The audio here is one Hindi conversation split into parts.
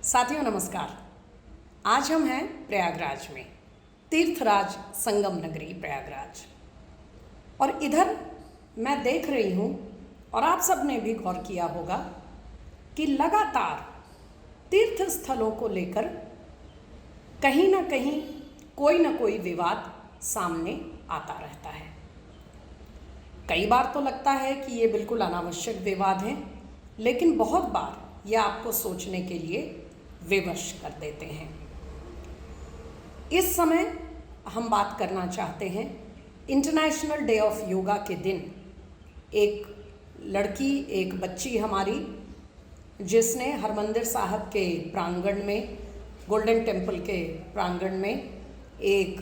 साथियों नमस्कार। आज हम हैं प्रयागराज में, तीर्थराज संगम नगरी प्रयागराज। और इधर मैं देख रही हूँ और आप सब ने भी गौर किया होगा कि लगातार तीर्थ स्थलों को लेकर कहीं ना कहीं कोई ना कोई विवाद सामने आता रहता है। कई बार तो लगता है कि ये बिल्कुल अनावश्यक विवाद हैं, लेकिन बहुत बार ये आपको सोचने के लिए विवश कर देते हैं। इस समय हम बात करना चाहते हैं इंटरनेशनल डे ऑफ योगा के दिन एक लड़की, एक बच्ची हमारी, जिसने हरमंदिर साहब के प्रांगण में, गोल्डन टेम्पल के प्रांगण में एक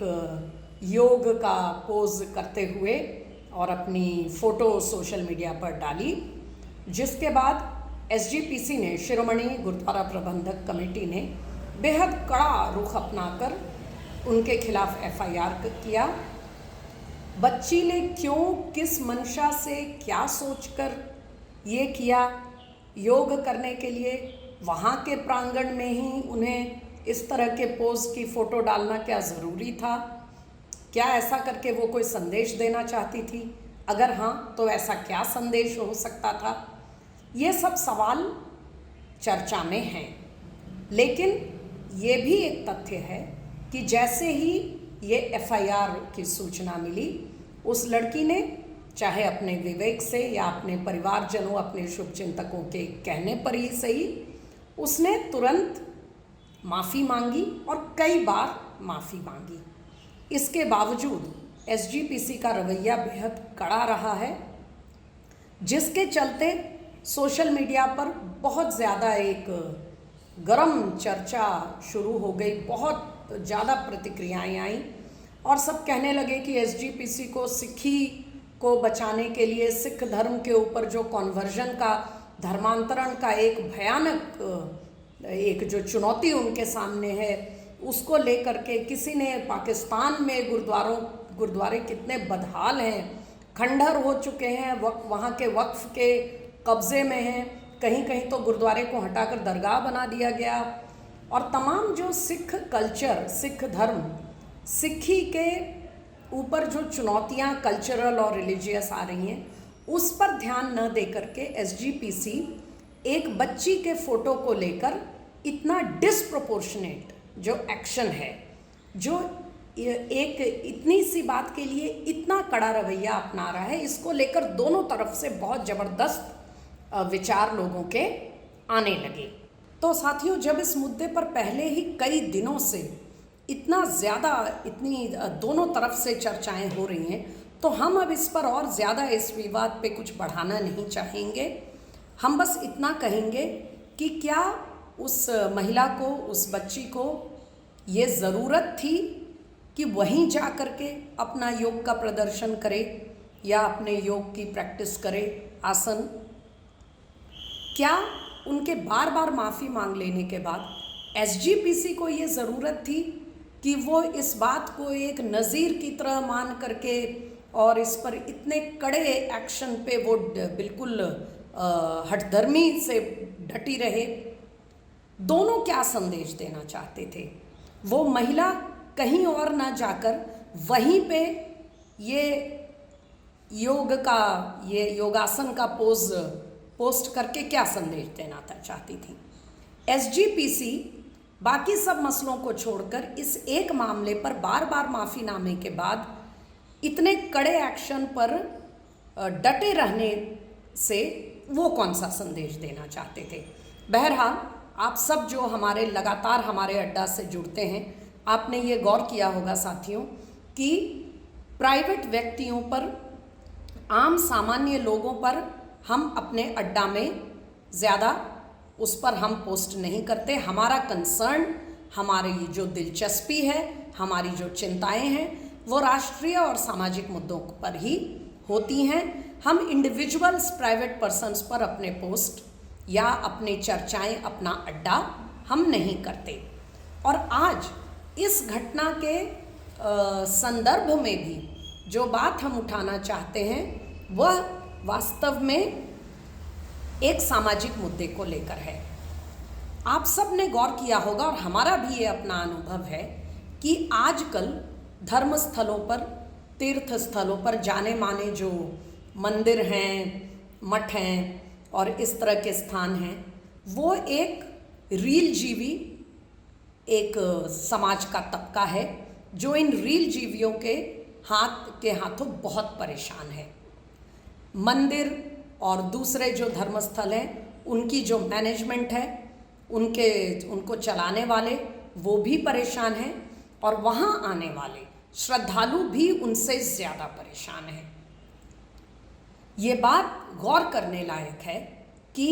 योग का पोज करते हुए और अपनी फ़ोटो सोशल मीडिया पर डाली, जिसके बाद SGPC ने, शिरोमणि गुरुद्वारा प्रबंधक कमेटी ने बेहद कड़ा रुख अपनाकर उनके खिलाफ FIR किया। बच्ची ने क्यों, किस मंशा से, क्या सोचकर ये किया, योग करने के लिए वहाँ के प्रांगण में ही उन्हें इस तरह के पोज की फ़ोटो डालना क्या ज़रूरी था? क्या ऐसा करके वो कोई संदेश देना चाहती थी? अगर हाँ, तो ऐसा क्या संदेश हो सकता था? ये सब सवाल चर्चा में हैं, लेकिन ये भी एक तथ्य है कि जैसे ही ये FIR की सूचना मिली, उस लड़की ने चाहे अपने विवेक से या अपने परिवारजनों, अपने शुभचिंतकों के कहने पर ही सही, उसने तुरंत माफ़ी मांगी और कई बार माफ़ी मांगी। इसके बावजूद SGPC का रवैया बेहद कड़ा रहा है, जिसके चलते सोशल मीडिया पर बहुत ज़्यादा एक गर्म चर्चा शुरू हो गई। बहुत ज़्यादा प्रतिक्रियाएं आईं और सब कहने लगे कि SGPC को, सिक्खी को बचाने के लिए, सिख धर्म के ऊपर जो कन्वर्जन का, धर्मांतरण का एक भयानक एक जो चुनौती उनके सामने है, उसको लेकर के किसी ने, पाकिस्तान में गुरुद्वारे कितने बदहाल हैं, खंडहर हो चुके हैं, वहाँ के वक्फ के कब्ज़े में हैं, कहीं कहीं तो गुरुद्वारे को हटाकर दरगाह बना दिया गया। और तमाम जो सिख कल्चर, सिख धर्म, सिक्खी के ऊपर जो चुनौतियां कल्चरल और रिलीजियस आ रही हैं, उस पर ध्यान न दे करके SGPC एक बच्ची के फ़ोटो को लेकर इतना डिसप्रोपोर्शनेट जो एक्शन है, जो एक इतनी सी बात के लिए इतना कड़ा रवैया अपना रहा है, इसको लेकर दोनों तरफ से बहुत ज़बरदस्त विचार लोगों के आने लगे। तो साथियों, जब इस मुद्दे पर पहले ही कई दिनों से इतना ज़्यादा, इतनी दोनों तरफ से चर्चाएं हो रही हैं, तो हम अब इस पर और ज़्यादा इस विवाद पे कुछ बढ़ाना नहीं चाहेंगे। हम बस इतना कहेंगे कि क्या उस महिला को, उस बच्ची को ये ज़रूरत थी कि वहीं जा कर के अपना योग का प्रदर्शन करे या अपने योग की प्रैक्टिस करे, आसन? क्या उनके बार बार माफ़ी मांग लेने के बाद SGPC को ये ज़रूरत थी कि वो इस बात को एक नज़ीर की तरह मान करके और इस पर इतने कड़े एक्शन पे वो बिल्कुल हठधर्मी से डटी रहे? दोनों क्या संदेश देना चाहते थे? वो महिला कहीं और ना जाकर वहीं पे ये योग का, ये योगासन का पोस्ट करके क्या संदेश देना चाहती थी? SGPC बाकी सब मसलों को छोड़कर इस एक मामले पर बार बार माफ़ीनामे के बाद इतने कड़े एक्शन पर डटे रहने से वो कौन सा संदेश देना चाहते थे? बहरहाल, आप सब जो लगातार हमारे अड्डा से जुड़ते हैं, आपने ये गौर किया होगा साथियों कि प्राइवेट व्यक्तियों पर, आम सामान्य लोगों पर हम अपने अड्डा में ज़्यादा उस पर हम पोस्ट नहीं करते। हमारा कंसर्न, हमारी जो दिलचस्पी है, हमारी जो चिंताएं हैं, वो राष्ट्रीय और सामाजिक मुद्दों पर ही होती हैं। हम इंडिविजुअल्स, प्राइवेट पर्सन्स पर अपने पोस्ट या अपनी चर्चाएं, अपना अड्डा हम नहीं करते। और आज इस घटना के संदर्भ में भी जो बात हम उठाना चाहते हैं, वह वास्तव में एक सामाजिक मुद्दे को लेकर है। आप सब ने गौर किया होगा और हमारा भी ये अपना अनुभव है कि आजकल धर्म स्थलों पर, तीर्थ स्थलों पर जाने माने जो मंदिर हैं, मठ हैं और इस तरह के स्थान हैं, वो एक रील जीवी एक समाज का तबका है जो इन रील जीवियों के हाथों बहुत परेशान है। मंदिर और दूसरे जो धर्मस्थल हैं उनकी जो मैनेजमेंट है, उनको चलाने वाले वो भी परेशान हैं और वहाँ आने वाले श्रद्धालु भी उनसे ज़्यादा परेशान हैं। ये बात गौर करने लायक है कि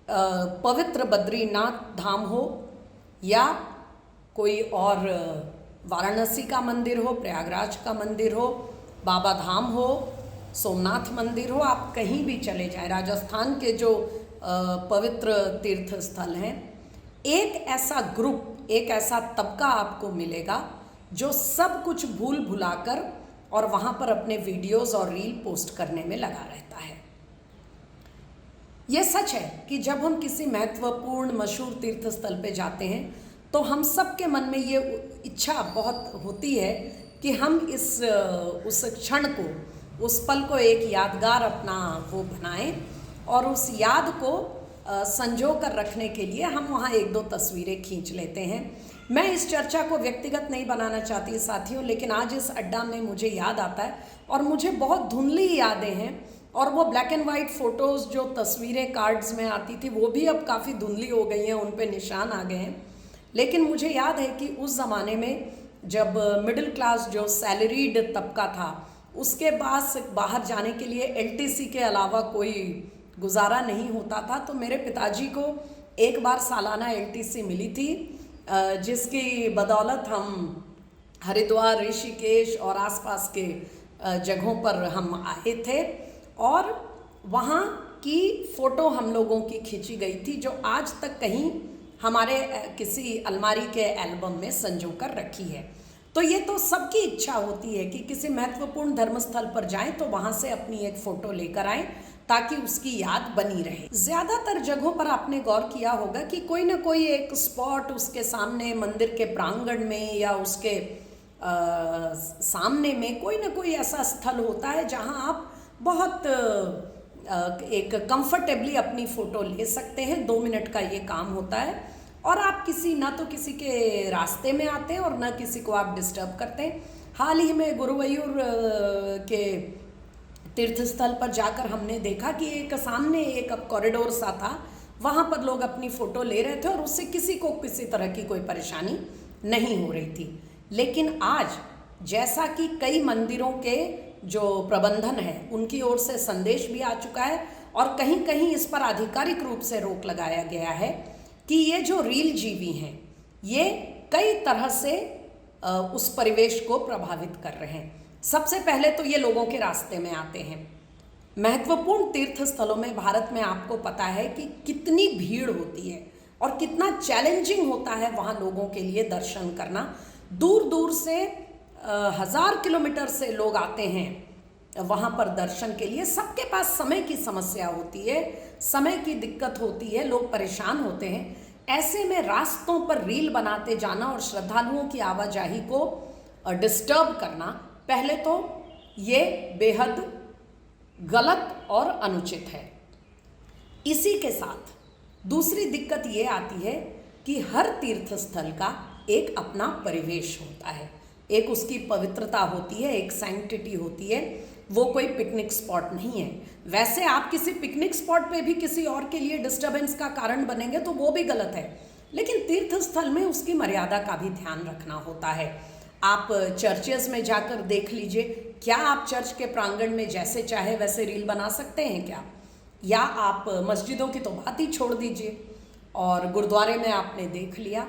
पवित्र बद्रीनाथ धाम हो या कोई और वाराणसी का मंदिर हो, प्रयागराज का मंदिर हो, बाबा धाम हो, सोमनाथ मंदिर हो, आप कहीं भी चले जाएं, राजस्थान के जो पवित्र तीर्थ स्थल हैं, एक ऐसा ग्रुप, एक ऐसा तबका आपको मिलेगा जो सब कुछ भूल भुलाकर और वहाँ पर अपने वीडियोस और रील पोस्ट करने में लगा रहता है। ये सच है कि जब हम किसी महत्वपूर्ण मशहूर तीर्थ स्थल पे जाते हैं तो हम सब के मन में ये इच्छा बहुत होती है कि हम उस क्षण को, उस पल को एक यादगार अपना वो बनाएं और उस याद को संजो कर रखने के लिए हम वहाँ एक दो तस्वीरें खींच लेते हैं। मैं इस चर्चा को व्यक्तिगत नहीं बनाना चाहती साथियों, लेकिन आज इस अड्डा में मुझे याद आता है और मुझे बहुत धुंधली यादें हैं और वो ब्लैक एंड वाइट फ़ोटोज़ जो तस्वीरें कार्ड्स में आती थी वो भी अब काफ़ी धुंधली हो गई हैं, उन पे निशान आ गए हैं। लेकिन मुझे याद है कि उस ज़माने में जब मिडिल क्लास जो सैलरीड तबका था उसके पास बाहर जाने के लिए एलटीसी के अलावा कोई गुजारा नहीं होता था, तो मेरे पिताजी को एक बार सालाना एलटीसी मिली थी जिसकी बदौलत हम हरिद्वार, ऋषिकेश और आसपास के जगहों पर हम आए थे और वहाँ की फ़ोटो हम लोगों की खींची गई थी जो आज तक कहीं हमारे किसी अलमारी के एल्बम में संजो कर रखी है। तो ये तो सबकी इच्छा होती है कि किसी महत्वपूर्ण धर्मस्थल पर जाएं तो वहाँ से अपनी एक फ़ोटो लेकर आएं ताकि उसकी याद बनी रहे। ज़्यादातर जगहों पर आपने गौर किया होगा कि कोई ना कोई एक स्पॉट उसके सामने, मंदिर के प्रांगण में या उसके सामने में कोई ना कोई ऐसा स्थल होता है जहाँ आप बहुत एक कंफर्टेबली अपनी फ़ोटो ले सकते हैं। 2 मिनट का ये काम होता है और आप ना तो किसी के रास्ते में आते हैं और ना किसी को आप डिस्टर्ब करते हैं। हाल ही में गुरुवायूर के तीर्थस्थल पर जाकर हमने देखा कि एक सामने एक कॉरिडोर सा था, वहाँ पर लोग अपनी फ़ोटो ले रहे थे और उससे किसी को किसी तरह की कोई परेशानी नहीं हो रही थी। लेकिन आज जैसा कि कई मंदिरों के जो प्रबंधन है उनकी ओर से संदेश भी आ चुका है और कहीं कहीं इस पर आधिकारिक रूप से रोक लगाया गया है कि ये जो रील जीवी हैं ये कई तरह से उस परिवेश को प्रभावित कर रहे हैं। सबसे पहले तो ये लोगों के रास्ते में आते हैं। महत्वपूर्ण तीर्थ स्थलों में भारत में आपको पता है कि कितनी भीड़ होती है और कितना चैलेंजिंग होता है वहाँ लोगों के लिए दर्शन करना। दूर दूर से 1000 किलोमीटर से लोग आते हैं वहाँ पर दर्शन के लिए। सबके पास समय की समस्या होती है, समय की दिक्कत होती है, लोग परेशान होते हैं। ऐसे में रास्तों पर रील बनाते जाना और श्रद्धालुओं की आवाजाही को डिस्टर्ब करना, पहले तो ये बेहद गलत और अनुचित है। इसी के साथ दूसरी दिक्कत ये आती है कि हर तीर्थ स्थल का एक अपना परिवेश होता है, एक उसकी पवित्रता होती है, एक सैंक्टिटी होती है। वो कोई पिकनिक स्पॉट नहीं है। वैसे आप किसी पिकनिक स्पॉट पे भी किसी और के लिए डिस्टर्बेंस का कारण बनेंगे तो वो भी गलत है, लेकिन तीर्थ स्थल में उसकी मर्यादा का भी ध्यान रखना होता है। आप चर्चेस में जाकर देख लीजिए, क्या आप चर्च के प्रांगण में जैसे चाहे वैसे रील बना सकते हैं क्या? या आप मस्जिदों की तो बात ही छोड़ दीजिए, और गुरुद्वारे में आपने देख लिया,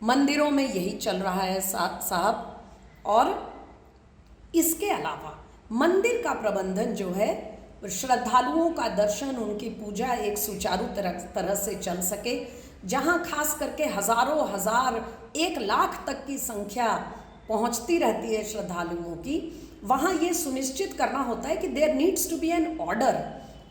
मंदिरों में यही चल रहा है साहब। और इसके अलावा मंदिर का प्रबंधन जो है, श्रद्धालुओं का दर्शन, उनकी पूजा एक सुचारू तरह से चल सके, जहां खास करके हज़ारों हज़ार 1 लाख तक की संख्या पहुंचती रहती है श्रद्धालुओं की, वहां ये सुनिश्चित करना होता है कि there needs to be an order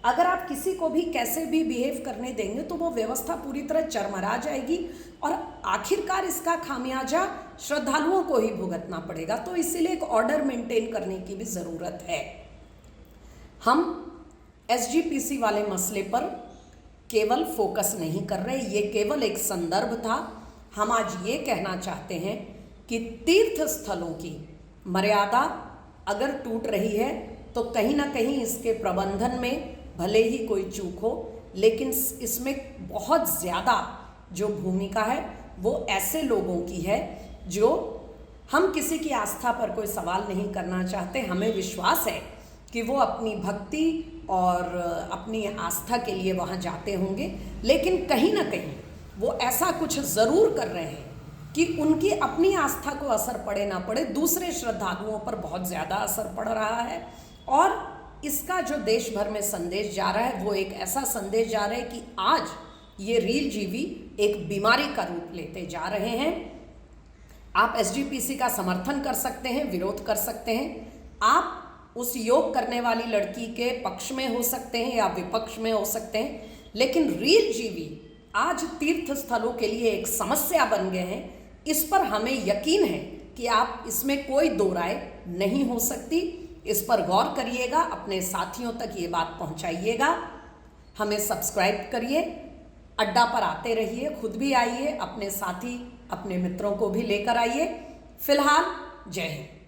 अगर आप किसी को भी कैसे भी बिहेव करने देंगे तो वो व्यवस्था पूरी तरह चरमरा जाएगी और आखिरकार इसका खामियाजा श्रद्धालुओं को ही भुगतना पड़ेगा। तो इसीलिए एक ऑर्डर मेंटेन करने की भी ज़रूरत है। हम एसजीपीसी वाले मसले पर केवल फोकस नहीं कर रहे, ये केवल एक संदर्भ था। हम आज ये कहना चाहते हैं कि तीर्थ स्थलों की मर्यादा अगर टूट रही है तो कहीं ना कहीं इसके प्रबंधन में भले ही कोई चूक हो, लेकिन इसमें बहुत ज़्यादा जो भूमिका है वो ऐसे लोगों की है जो, हम किसी की आस्था पर कोई सवाल नहीं करना चाहते, हमें विश्वास है कि वो अपनी भक्ति और अपनी आस्था के लिए वहाँ जाते होंगे, लेकिन कहीं ना कहीं वो ऐसा कुछ ज़रूर कर रहे हैं कि उनकी अपनी आस्था को असर पड़े ना पड़े, दूसरे श्रद्धालुओं पर बहुत ज़्यादा असर पड़ रहा है। और इसका जो देश भर में संदेश जा रहा है वो एक ऐसा संदेश जा रहा है कि आज ये रील जीवी एक बीमारी का रूप लेते जा रहे हैं। आप एसजीपीसी का समर्थन कर सकते हैं, विरोध कर सकते हैं, आप उस योग करने वाली लड़की के पक्ष में हो सकते हैं या विपक्ष में हो सकते हैं, लेकिन रील जीवी आज तीर्थ स्थलों के लिए एक समस्या बन गए हैं। इस पर हमें यकीन है कि आप इसमें कोई दो राय नहीं हो सकती। इस पर गौर करिएगा, अपने साथियों तक ये बात पहुंचाइएगा, हमें सब्सक्राइब करिए, अड्डा पर आते रहिए, खुद भी आइए, अपने साथी अपने मित्रों को भी लेकर आइए। फिलहाल जय हिंद।